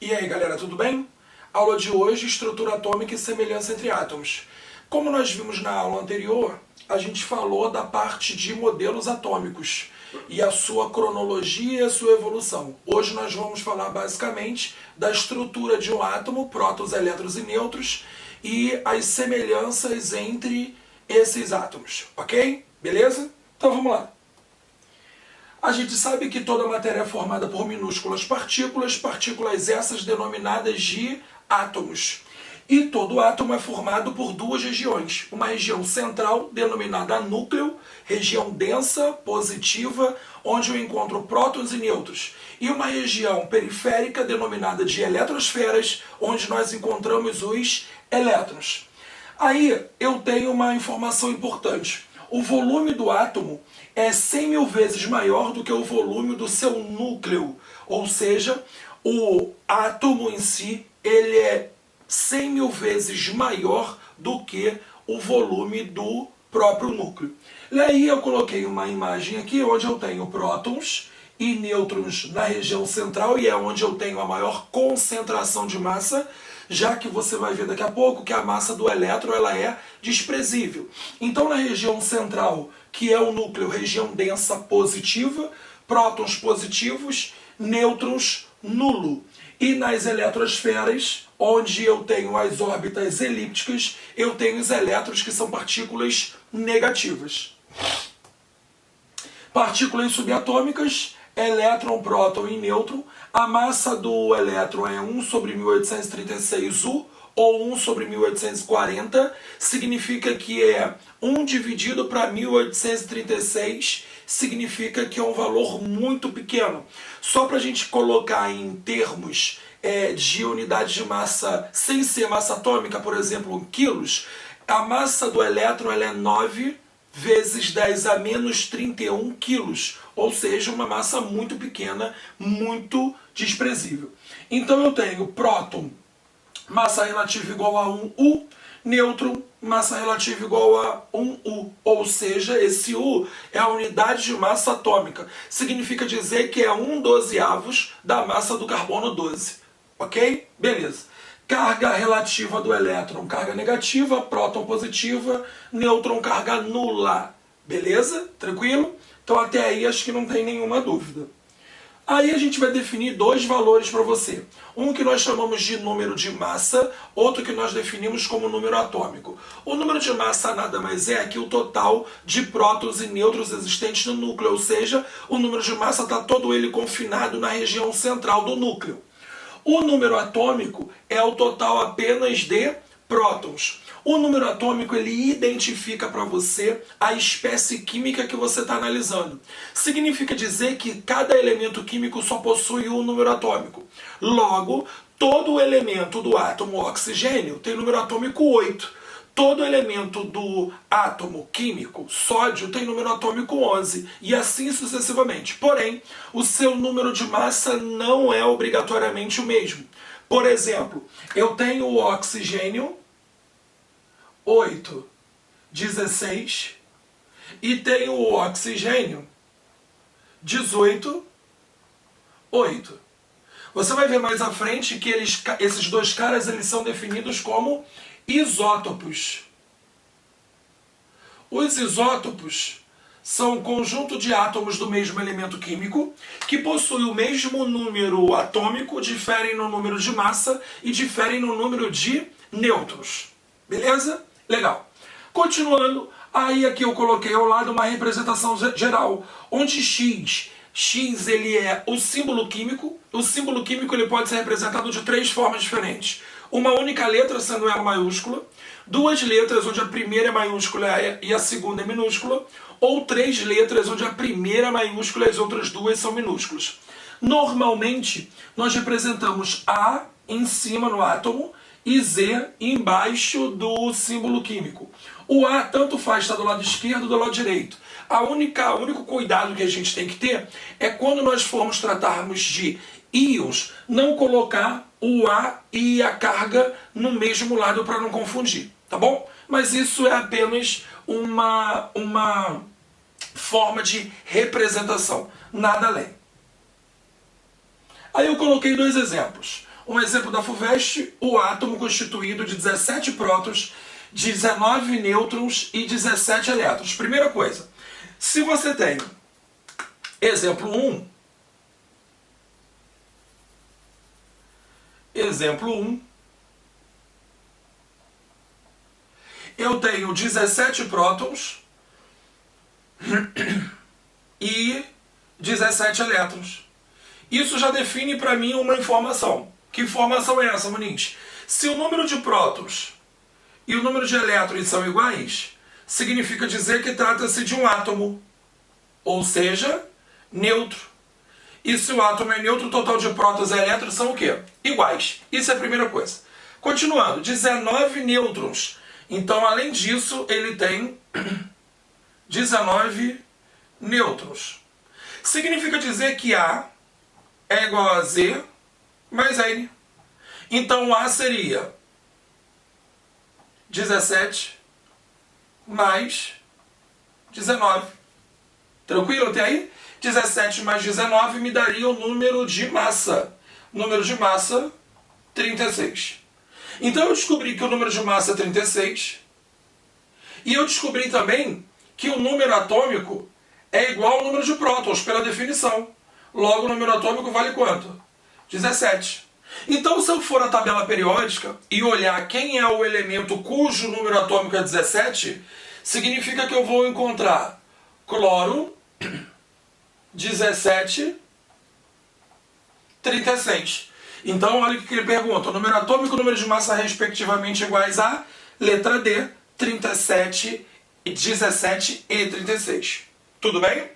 E aí galera, tudo bem? Aula de hoje, estrutura atômica e semelhança entre átomos. Como nós vimos na aula anterior, a gente falou da parte de modelos atômicos e a sua cronologia e a sua evolução. Hoje nós vamos falar basicamente da estrutura de um átomo, prótons, elétrons e nêutrons, e as semelhanças entre esses átomos, ok? Beleza? Então vamos lá. A gente sabe que toda matéria é formada por minúsculas partículas, partículas essas denominadas de átomos. E todo átomo é formado por duas regiões. Uma região central, denominada núcleo, região densa, positiva, onde eu encontro prótons e nêutrons. E uma região periférica, denominada de eletrosferas, onde nós encontramos os elétrons. Aí eu tenho uma informação importante. O volume do átomo é 100 mil vezes maior do que o volume do seu núcleo. Ou seja, o átomo em si ele é 100 mil vezes maior do que o volume do próprio núcleo. E aí eu coloquei uma imagem aqui onde eu tenho prótons e nêutrons na região central, e é onde eu tenho a maior concentração de massa, já que você vai ver daqui a pouco que a massa do elétron ela é desprezível. Então na região central, que é o núcleo, região densa positiva, prótons positivos, nêutrons nulo. E nas eletrosferas, onde eu tenho as órbitas elípticas, eu tenho os elétrons, que são partículas negativas. Partículas subatômicas, elétron, próton e nêutron. A massa do elétron é 1 sobre 1836 U, ou 1 sobre 1840, significa que é 1 dividido para 1836, significa que é um valor muito pequeno. Só para a gente colocar em termos de unidade de massa sem ser massa atômica, por exemplo, em quilos, a massa do elétron ela é 9 vezes 10 a menos 31 quilos, ou seja, uma massa muito pequena, muito desprezível. Então eu tenho próton, massa relativa igual a 1U, nêutron, massa relativa igual a 1U, ou seja, esse U é a unidade de massa atômica. Significa dizer que é 1/12 da massa do carbono 12. Ok? Beleza. Carga relativa do elétron, carga negativa, próton positiva, nêutron, carga nula. Beleza? Tranquilo? Então até aí acho que não tem nenhuma dúvida. Aí a gente vai definir dois valores para você. Um que nós chamamos de número de massa, outro que nós definimos como número atômico. O número de massa nada mais é que o total de prótons e nêutrons existentes no núcleo, ou seja, o número de massa está todo ele confinado na região central do núcleo. O número atômico é o total apenas de prótons. O número atômico ele identifica para você a espécie química que você está analisando. Significa dizer que cada elemento químico só possui um número atômico. Logo, todo elemento do átomo oxigênio tem número atômico 8. Todo elemento do átomo químico sódio tem número atômico 11, e assim sucessivamente. Porém, o seu número de massa não é obrigatoriamente o mesmo. Por exemplo, eu tenho o oxigênio 8, 16, e tenho o oxigênio 18, 8. Você vai ver mais à frente que esses dois caras eles são definidos como isótopos. Os isótopos são um conjunto de átomos do mesmo elemento químico que possuem o mesmo número atômico, diferem no número de massa e diferem no número de nêutrons. Beleza? Legal. Continuando, aí aqui eu coloquei ao lado uma representação geral, onde X ele é o símbolo químico. O símbolo químico ele pode ser representado de três formas diferentes. Uma única letra, sendo ela maiúscula, duas letras onde a primeira é maiúscula e a segunda é minúscula, ou três letras onde a primeira é maiúscula e as outras duas são minúsculas. Normalmente, nós representamos A em cima no átomo e Z embaixo do símbolo químico. O A tanto faz estar do lado esquerdo ou do lado direito. O único cuidado que a gente tem que ter é quando nós formos tratarmos de íons, não colocar o A e a carga no mesmo lado para não confundir, tá bom? Mas isso é apenas uma forma de representação, nada além. Aí eu coloquei dois exemplos. Um exemplo da FUVEST, o átomo constituído de 17 prótons, 19 nêutrons e 17 elétrons. Primeira coisa, se você tem exemplo 1, eu tenho 17 prótons e 17 elétrons. Isso já define para mim uma informação. Que informação é essa, Muniz? Se o número de prótons e o número de elétrons são iguais, significa dizer que trata-se de um átomo, ou seja, neutro. E se o átomo é neutro, o total de prótons e elétrons são o quê? Iguais. Isso é a primeira coisa. Continuando, 19 nêutrons. Então, além disso, ele tem 19 nêutrons. Significa dizer que A é igual a Z mais N. Então, A seria 17 mais 19. Tranquilo até aí? 17 mais 19 me daria o número de massa. Número de massa, 36. Então eu descobri que o número de massa é 36. E eu descobri também que o número atômico é igual ao número de prótons, pela definição. Logo, o número atômico vale quanto? 17. Então, se eu for à tabela periódica e olhar quem é o elemento cujo número atômico é 17, significa que eu vou encontrar cloro, 17, 36. Então, olha o que ele pergunta. O número atômico e o número de massa respectivamente iguais a letra D, 37, 17 e 36. Tudo bem?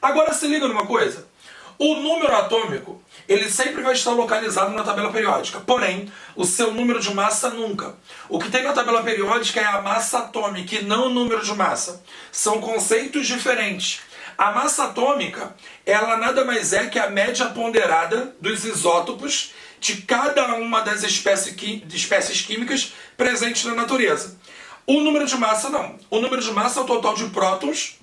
Agora se liga numa coisa. O número atômico, ele sempre vai estar localizado na tabela periódica. Porém, o seu número de massa nunca. O que tem na tabela periódica é a massa atômica e não o número de massa. São conceitos diferentes. A massa atômica, ela nada mais é que a média ponderada dos isótopos de cada uma das espécies químicas presentes na natureza. O número de massa não. O número de massa é o total de prótons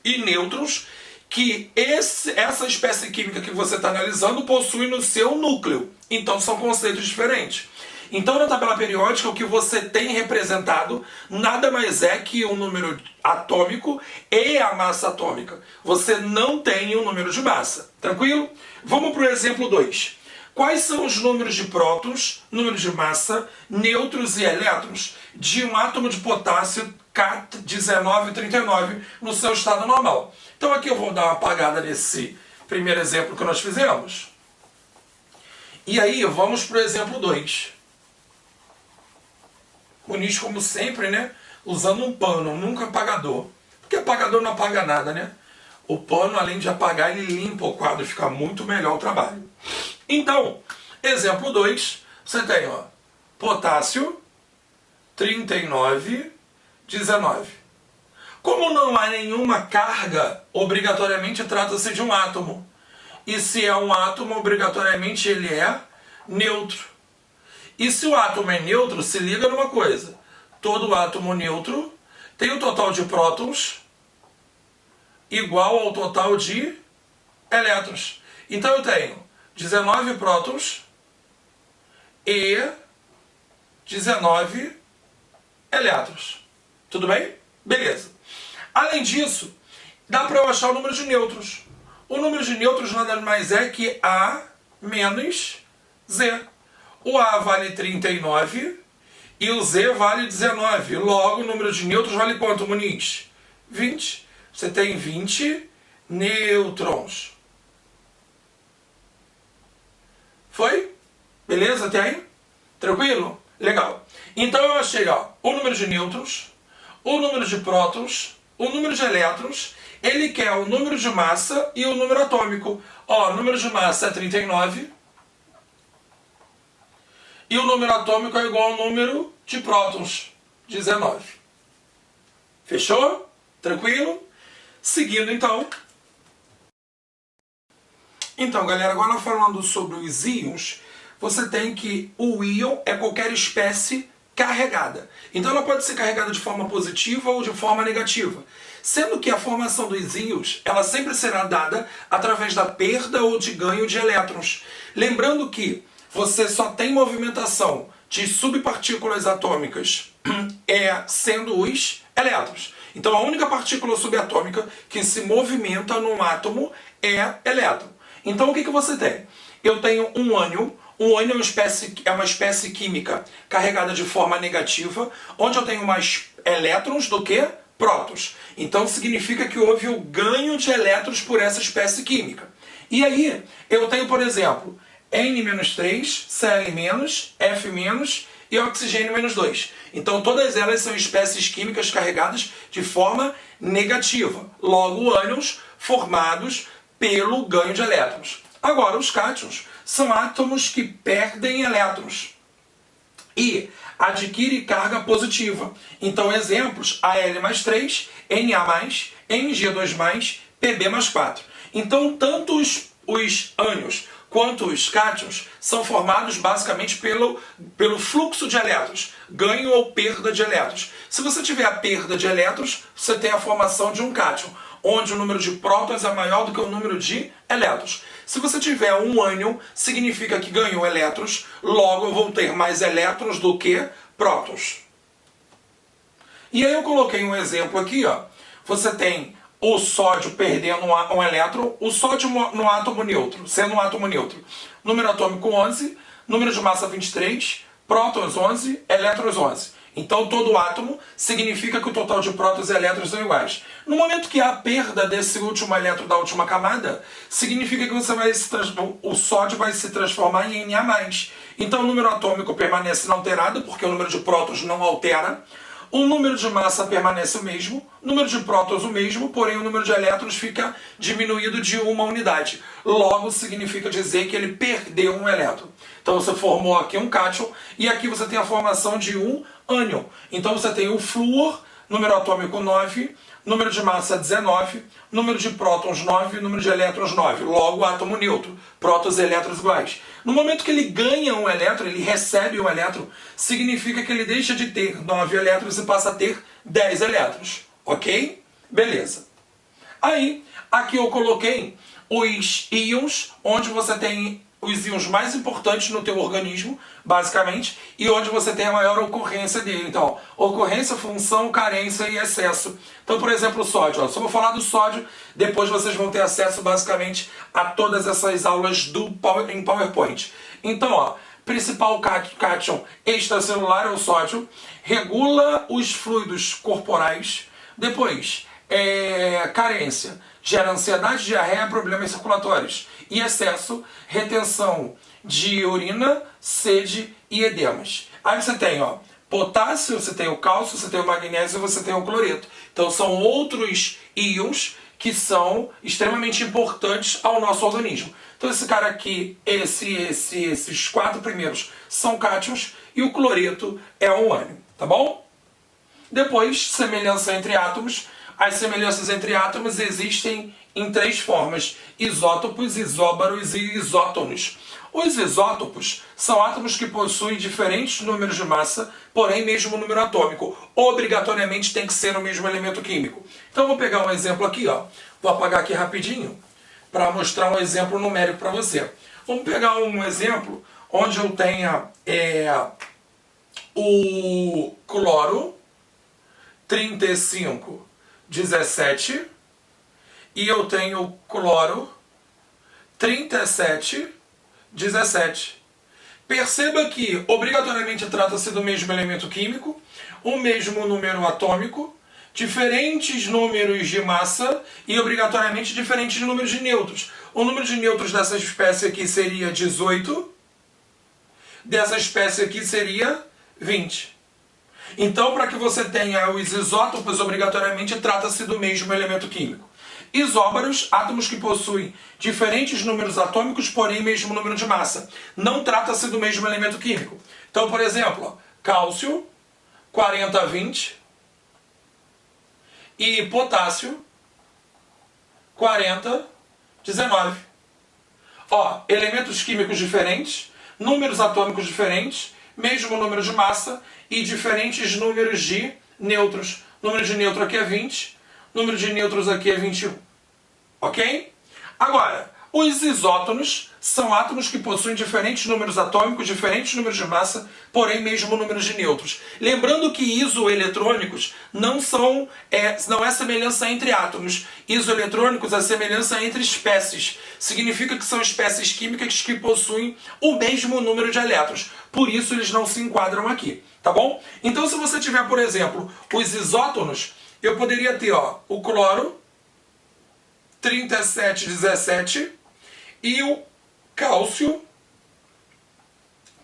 e nêutrons que essa espécie química que você está analisando possui no seu núcleo. Então são conceitos diferentes. Então na tabela periódica o que você tem representado nada mais é que o número atômico e a massa atômica. Você não tem o número de massa. Tranquilo? Vamos para o exemplo 2. Quais são os números de prótons, números de massa, nêutrons e elétrons de um átomo de potássio K1939 no seu estado normal? Então aqui eu vou dar uma apagada nesse primeiro exemplo que nós fizemos. E aí vamos para o exemplo 2. Muniz, como sempre, né? Usando um pano, nunca apagador. Porque apagador não apaga nada, né? O pano, além de apagar, ele limpa o quadro e fica muito melhor o trabalho. Então, exemplo 2, você tem, ó, potássio, 39, 19. Como não há nenhuma carga, obrigatoriamente trata-se de um átomo. E se é um átomo, obrigatoriamente ele é neutro. E se o átomo é neutro, se liga numa coisa. Todo átomo neutro tem o total de prótons igual ao total de elétrons. Então eu tenho 19 prótons e 19 elétrons. Tudo bem? Beleza. Além disso, dá para eu achar o número de nêutrons. O número de nêutrons nada mais é que A menos Z. O A vale 39 e o Z vale 19. Logo, o número de nêutrons vale quanto, Muniz? 20. Você tem 20 nêutrons. Foi? Beleza até aí? Tranquilo? Legal. Então eu achei, ó, o número de nêutrons, o número de prótons, o número de elétrons. Ele quer o número de massa e o número atômico. Ó, o número de massa é 39 e o número atômico é igual ao número de prótons, 19. Fechou? Tranquilo? Seguindo então. Então, galera, agora falando sobre os íons, você tem que o íon é qualquer espécie carregada. Então ela pode ser carregada de forma positiva ou de forma negativa. Sendo que a formação dos íons, ela sempre será dada através da perda ou de ganho de elétrons. Lembrando que você só tem movimentação de subpartículas atômicas sendo os elétrons. Então a única partícula subatômica que se movimenta num átomo é elétron. Então o que você tem? Eu tenho um ânion. Um ânion é uma espécie química carregada de forma negativa, onde eu tenho mais elétrons do que prótons. Então significa que houve o ganho de elétrons por essa espécie química. E aí eu tenho, por exemplo, N-3, Cl-, F- e oxigênio-2. Então todas elas são espécies químicas carregadas de forma negativa. Logo, ânions formados pelo ganho de elétrons. Agora, os cátions são átomos que perdem elétrons e adquirem carga positiva. Então, exemplos: Al+3, Na+, Mg2+, Pb+4. Então, tanto os ânions quanto os cátions são formados basicamente pelo fluxo de elétrons, ganho ou perda de elétrons. Se você tiver a perda de elétrons, você tem a formação de um cátion, onde o número de prótons é maior do que o número de elétrons. Se você tiver um ânion, significa que ganhou elétrons, logo eu vou ter mais elétrons do que prótons. E aí eu coloquei um exemplo aqui, ó. Você tem o sódio perdendo um elétron, o sódio no átomo neutro, sendo um átomo neutro. Número atômico 11, número de massa 23, prótons 11, elétrons 11. Então todo átomo significa que o total de prótons e elétrons são iguais. No momento que há a perda desse último elétron da última camada, significa que o sódio vai se transformar em Na+. Então o número atômico permanece inalterado, porque o número de prótons não altera. O número de massa permanece o mesmo, o número de prótons o mesmo, porém o número de elétrons fica diminuído de uma unidade. Logo, significa dizer que ele perdeu um elétron. Então você formou aqui um cátion e aqui você tem a formação de um ânion. Então você tem o flúor, número atômico 9, número de massa 19, número de prótons 9 e número de elétrons 9. Logo, átomo neutro, prótons e elétrons iguais. No momento que ele ganha um elétron, ele recebe um elétron, significa que ele deixa de ter 9 elétrons e passa a ter 10 elétrons. Ok? Beleza. Aí, aqui eu coloquei os íons, onde você tem os íons mais importantes no teu organismo, basicamente, e onde você tem a maior ocorrência dele. Então, ocorrência, função, carência e excesso. Então, por exemplo, o sódio. Só vou falar do sódio, depois vocês vão ter acesso, basicamente, a todas essas aulas em PowerPoint. Então, principal cátion extracelular é o sódio, regula os fluidos corporais. Depois, carência, gera ansiedade, diarreia, problemas circulatórios. E excesso, retenção de urina, sede e edemas. Aí você tem potássio, você tem o cálcio, você tem o magnésio e você tem o cloreto. Então são outros íons que são extremamente importantes ao nosso organismo. Então esse cara aqui, esses 4 primeiros são cátions e o cloreto é um ânion, tá bom? Depois, semelhança entre átomos. As semelhanças entre átomos existem em 3 formas: isótopos, isóbaros e isótonos. Os isótopos são átomos que possuem diferentes números de massa, porém mesmo número atômico. Obrigatoriamente tem que ser o mesmo elemento químico. Então eu vou pegar um exemplo aqui, vou apagar aqui rapidinho para mostrar um exemplo numérico para você. Vamos pegar um exemplo onde eu tenha o cloro 3517 e eu tenho cloro 3717. Perceba que obrigatoriamente trata-se do mesmo elemento químico, o mesmo número atômico, diferentes números de massa e obrigatoriamente diferentes números de nêutrons. O número de nêutrons dessa espécie aqui seria 18, dessa espécie aqui seria 20. Então, para que você tenha os isótopos, obrigatoriamente trata-se do mesmo elemento químico. Isóbaros, átomos que possuem diferentes números atômicos, porém mesmo número de massa. Não trata-se do mesmo elemento químico. Então, por exemplo, cálcio, 4020, e potássio, 4019. Elementos químicos diferentes, números atômicos diferentes, mesmo número de massa e diferentes números de nêutrons. Número de nêutron aqui é 20, número de nêutrons aqui é 21. Ok? Agora, Os isótonos são átomos que possuem diferentes números atômicos, diferentes números de massa, porém mesmo números de nêutrons. Lembrando que isoeletrônicos não é semelhança entre átomos. Isoeletrônicos é semelhança entre espécies. Significa que são espécies químicas que possuem o mesmo número de elétrons. Por isso eles não se enquadram aqui, tá bom? Então se você tiver, por exemplo, os isótonos, eu poderia ter o cloro, 3717, e o cálcio,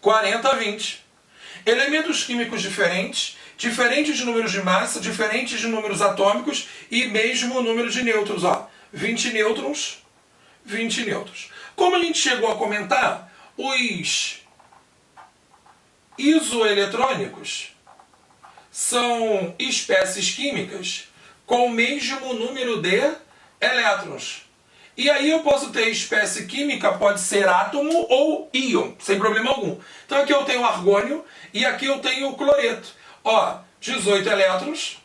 4020. Elementos químicos diferentes, diferentes de números de massa, diferentes de números atômicos e mesmo número de nêutrons. 20 nêutrons, 20 nêutrons. Como a gente chegou a comentar, os isoeletrônicos são espécies químicas com o mesmo número de elétrons. E aí eu posso ter espécie química, pode ser átomo ou íon, sem problema algum. Então aqui eu tenho argônio e aqui eu tenho cloreto. 18 elétrons,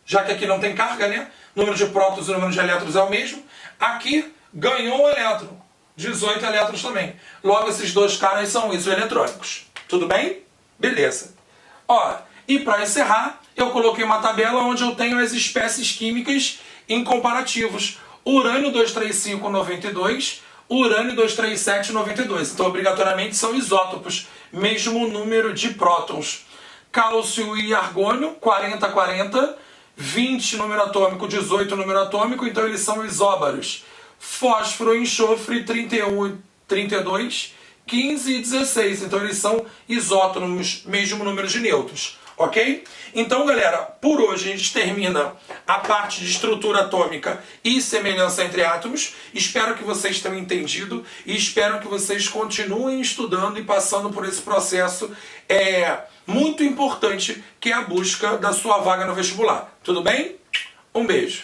já que aqui não tem carga, né? Número de prótons e número de elétrons é o mesmo. Aqui ganhou um elétron, 18 elétrons também. Logo esses dois caras são isoeletrônicos. Tudo bem? Beleza. E para encerrar, eu coloquei uma tabela onde eu tenho as espécies químicas em comparativos. Urânio 235,92, urânio 237,92. Então, obrigatoriamente, são isótopos, mesmo número de prótons. Cálcio e argônio, 40-40, 20 número atômico, 18 número atômico, então eles são isóbaros. Fósforo e enxofre, 31, 32, 15 e 16, então eles são isótopos, mesmo número de nêutrons. Ok? Então, galera, por hoje a gente termina a parte de estrutura atômica e semelhança entre átomos. Espero que vocês tenham entendido e espero que vocês continuem estudando e passando por esse processo muito importante que é a busca da sua vaga no vestibular. Tudo bem? Um beijo.